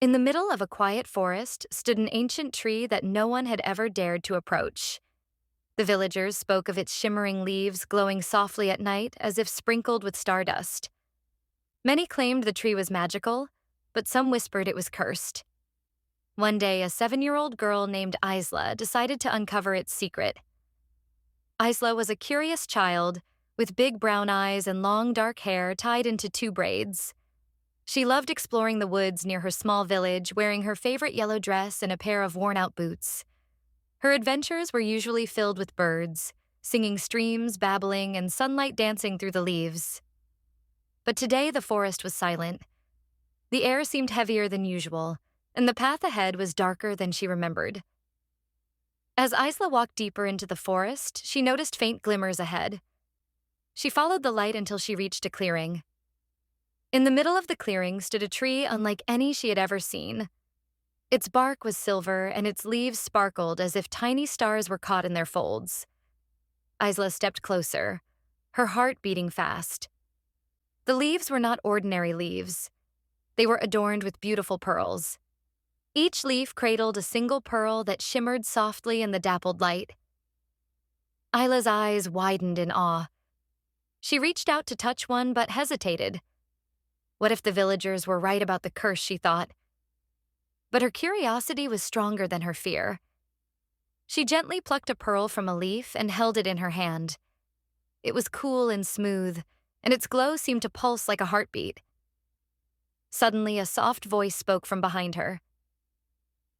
In the middle of a quiet forest stood an ancient tree that no one had ever dared to approach. The villagers spoke of its shimmering leaves glowing softly at night as if sprinkled with stardust. Many claimed the tree was magical, but some whispered it was cursed. One day, a 7-year-old girl named Isla decided to uncover its secret. Isla was a curious child with big brown eyes and long dark hair tied into 2 braids. She loved exploring the woods near her small village, wearing her favorite yellow dress and a pair of worn-out boots. Her adventures were usually filled with birds, singing streams, babbling, and sunlight dancing through the leaves. But today the forest was silent. The air seemed heavier than usual, and the path ahead was darker than she remembered. As Isla walked deeper into the forest, she noticed faint glimmers ahead. She followed the light until she reached a clearing. In the middle of the clearing stood a tree unlike any she had ever seen. Its bark was silver, and its leaves sparkled as if tiny stars were caught in their folds. Isla stepped closer, her heart beating fast. The leaves were not ordinary leaves. They were adorned with beautiful pearls. Each leaf cradled a single pearl that shimmered softly in the dappled light. Isla's eyes widened in awe. She reached out to touch one but hesitated. What if the villagers were right about the curse, she thought. But her curiosity was stronger than her fear. She gently plucked a pearl from a leaf and held it in her hand. It was cool and smooth, and its glow seemed to pulse like a heartbeat. Suddenly, a soft voice spoke from behind her.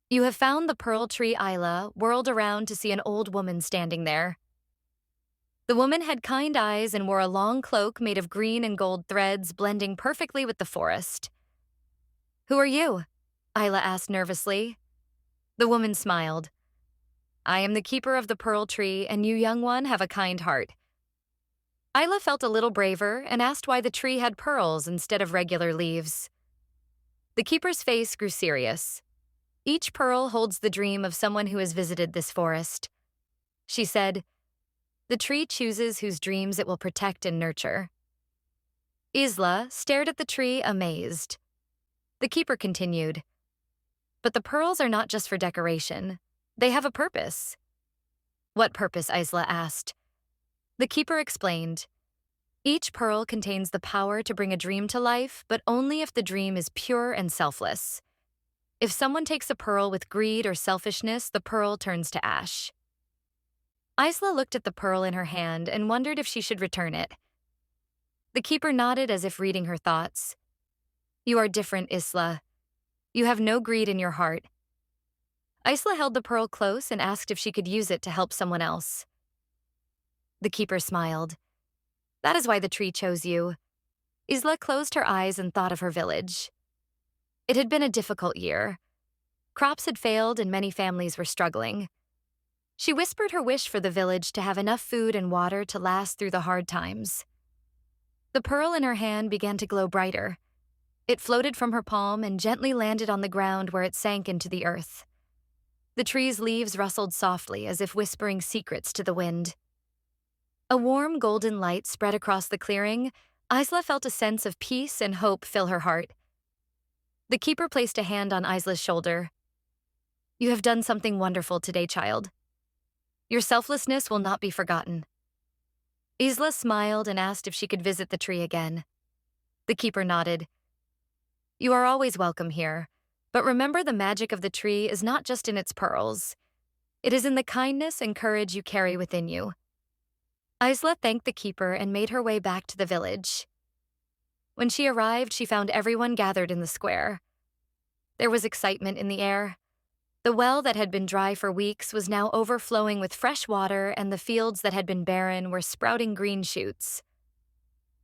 "You have found the pearl tree." Isla whirled around to see an old woman standing there. The woman had kind eyes and wore a long cloak made of green and gold threads blending perfectly with the forest. "Who are you?" Isla asked nervously. The woman smiled. "I am the keeper of the pearl tree, and you, young one, have a kind heart." Isla felt a little braver and asked why the tree had pearls instead of regular leaves. The keeper's face grew serious. "Each pearl holds the dream of someone who has visited this forest." She said, "The tree chooses whose dreams it will protect and nurture." Isla stared at the tree, amazed. The keeper continued, "But the pearls are not just for decoration. They have a purpose." "What purpose?" Isla asked. The keeper explained, "Each pearl contains the power to bring a dream to life, but only if the dream is pure and selfless. If someone takes a pearl with greed or selfishness, the pearl turns to ash." Isla looked at the pearl in her hand and wondered if she should return it. The keeper nodded as if reading her thoughts. "You are different, Isla. You have no greed in your heart." Isla held the pearl close and asked if she could use it to help someone else. The keeper smiled. "That is why the tree chose you." Isla closed her eyes and thought of her village. It had been a difficult year. Crops had failed and many families were struggling. She whispered her wish for the village to have enough food and water to last through the hard times. The pearl in her hand began to glow brighter. It floated from her palm and gently landed on the ground where it sank into the earth. The tree's leaves rustled softly as if whispering secrets to the wind. A warm golden light spread across the clearing. Isla felt a sense of peace and hope fill her heart. The keeper placed a hand on Isla's shoulder. "You have done something wonderful today, child. Your selflessness will not be forgotten." Isla smiled and asked if she could visit the tree again. The keeper nodded. "You are always welcome here, but remember the magic of the tree is not just in its pearls. It is in the kindness and courage you carry within you." Isla thanked the keeper and made her way back to the village. When she arrived, she found everyone gathered in the square. There was excitement in the air. The well that had been dry for weeks was now overflowing with fresh water, and the fields that had been barren were sprouting green shoots.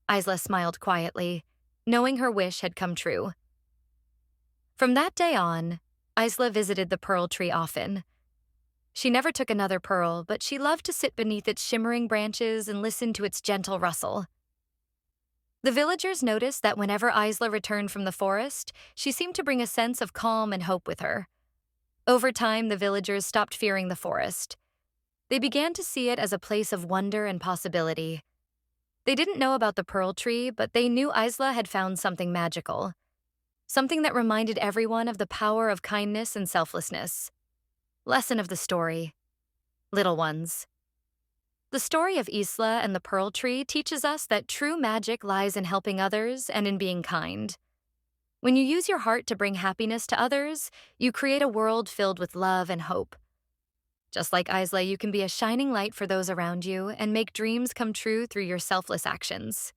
Isla smiled quietly, knowing her wish had come true. From that day on, Isla visited the pearl tree often. She never took another pearl, but she loved to sit beneath its shimmering branches and listen to its gentle rustle. The villagers noticed that whenever Isla returned from the forest, she seemed to bring a sense of calm and hope with her. Over time, the villagers stopped fearing the forest. They began to see it as a place of wonder and possibility. They didn't know about the pearl tree, but they knew Isla had found something magical. something that reminded everyone of the power of kindness and selflessness. Lesson of the story: Little ones. The story of Isla and the pearl tree teaches us that true magic lies in helping others and in being kind. When you use your heart to bring happiness to others, you create a world filled with love and hope. Just like Isla, you can be a shining light for those around you and make dreams come true through your selfless actions.